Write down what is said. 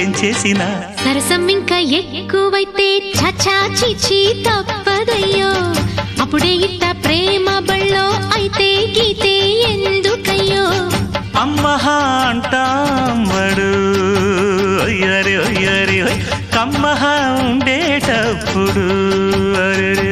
ఏం చేసినా సరసం ఇంకా ఎక్కువైతే చచా చిచి తప్పదయ్యో అప్పుడే ఇట్ట ప్రేమ బళ్ళో అయితే గీతే ఎందుకయ్యో అమ్మహా అంటామడు ఒయ్యరి ఒయ్యరి కమ్మహా ఉండేటప్పుడు అరే